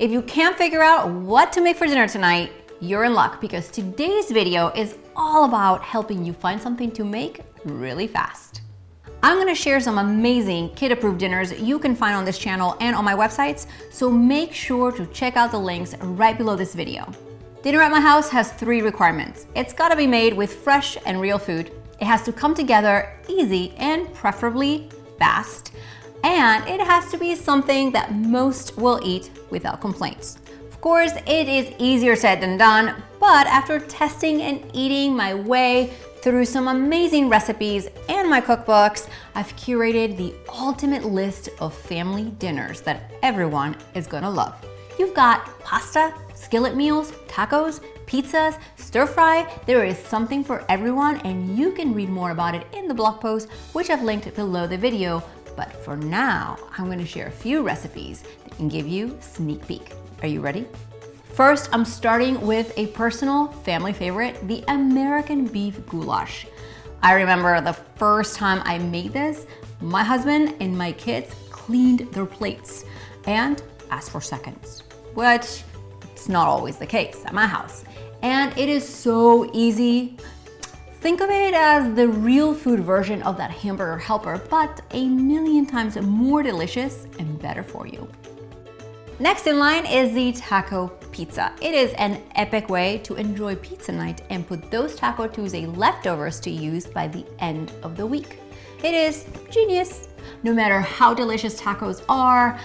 If you can't figure out what to make for dinner tonight, you're in luck because today's video is all about helping you find something to make really fast. I'm gonna share some amazing kid-approved dinners you can find on this channel and on my websites, so make sure to check out the links right below this video. Dinner at my house has 3 requirements. It's gotta be made with fresh and real food. It has to come together easy and preferably fast. And it has to be something that most will eat without complaints. Of course, it is easier said than done, but after testing and eating my way through some amazing recipes and my cookbooks, I've curated the ultimate list of family dinners that everyone is gonna love. You've got pasta, skillet meals, tacos, pizzas, stir fry. There is something for everyone, and you can read more about it in the blog post, which I've linked below the video. But for now, I'm gonna share a few recipes that can give you a sneak peek. Are you ready? First, I'm starting with a personal family favorite, the American beef goulash. I remember the first time I made this, my husband and my kids cleaned their plates and asked for seconds, which it's not always the case at my house. And it is so easy. Think of it as the real food version of that hamburger helper, but a million times more delicious and better for you. Next in line is the taco pizza. It is an epic way to enjoy pizza night and put those Taco Tuesday leftovers to use by the end of the week. It is genius. No matter how delicious tacos are,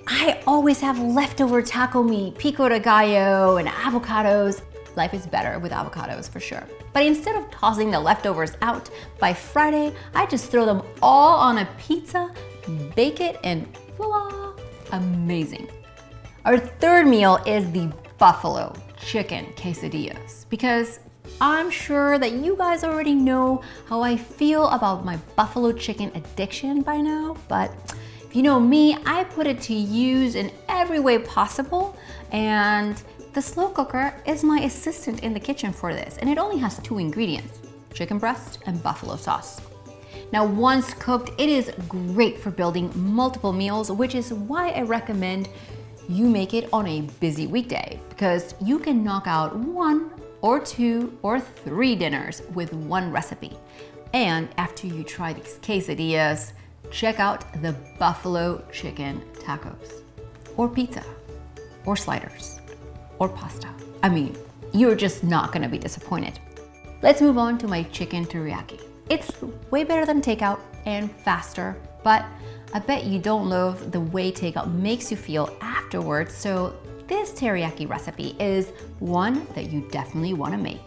I always have leftover taco meat, pico de gallo, and avocados. Life is better with avocados for sure. But instead of tossing the leftovers out, by Friday, I just throw them all on a pizza, bake it, and voila, amazing. Our third meal is the buffalo chicken quesadillas, because I'm sure that you guys already know how I feel about my buffalo chicken addiction by now, but if you know me, I put it to use in every way possible, and the slow cooker is my assistant in the kitchen for this, and it only has 2 ingredients, chicken breast and buffalo sauce. Now, once cooked, it is great for building multiple meals, which is why I recommend you make it on a busy weekday, because you can knock out 1 or 2 or 3 dinners with one recipe. And after you try these quesadillas, check out the buffalo chicken tacos, or pizza, or sliders, or pasta. I mean, you're just not gonna be disappointed. Let's move on to my chicken teriyaki. It's way better than takeout and faster, but I bet you don't love the way takeout makes you feel afterwards, so this teriyaki recipe is one that you definitely wanna make.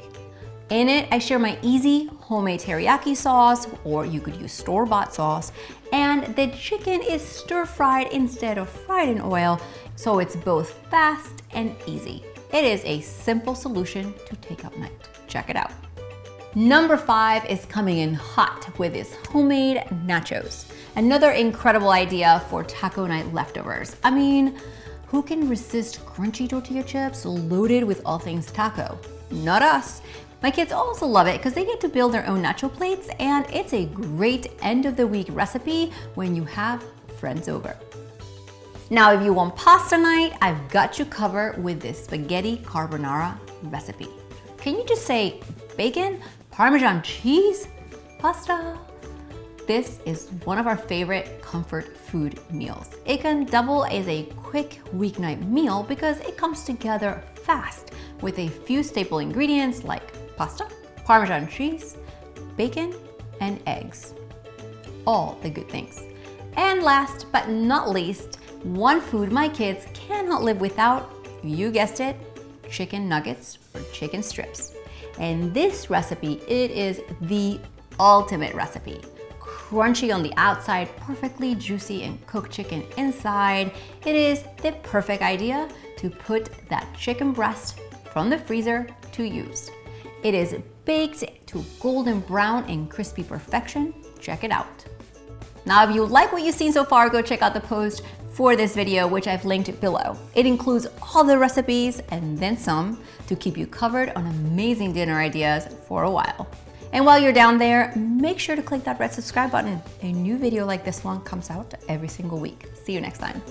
In it, I share my easy homemade teriyaki sauce, or you could use store-bought sauce, and the chicken is stir-fried instead of fried in oil, so it's both fast and easy. It is a simple solution to takeout night. Check it out. Number 5 is coming in hot with his homemade nachos. Another incredible idea for taco night leftovers. I mean, who can resist crunchy tortilla chips loaded with all things taco? Not us. My kids also love it because they get to build their own nacho plates, and it's a great end of the week recipe when you have friends over. Now, if you want pasta night, I've got you covered with this spaghetti carbonara recipe. Can you just say bacon, Parmesan cheese, pasta? This is one of our favorite comfort food meals. It can double as a quick weeknight meal because it comes together fast with a few staple ingredients like pasta, Parmesan cheese, bacon, and eggs. All the good things. And last but not least, one food my kids cannot live without, you guessed it, chicken nuggets or chicken strips. And this recipe, it is the ultimate recipe. Crunchy on the outside, perfectly juicy and cooked chicken inside. It is the perfect idea to put that chicken breast from the freezer to use. It is baked to golden brown and crispy perfection. Check it out. Now, if you like what you've seen so far, go check out the post for this video, which I've linked below. It includes all the recipes and then some to keep you covered on amazing dinner ideas for a while. And while you're down there, make sure to click that red subscribe button. A new video like this one comes out every single week. See you next time.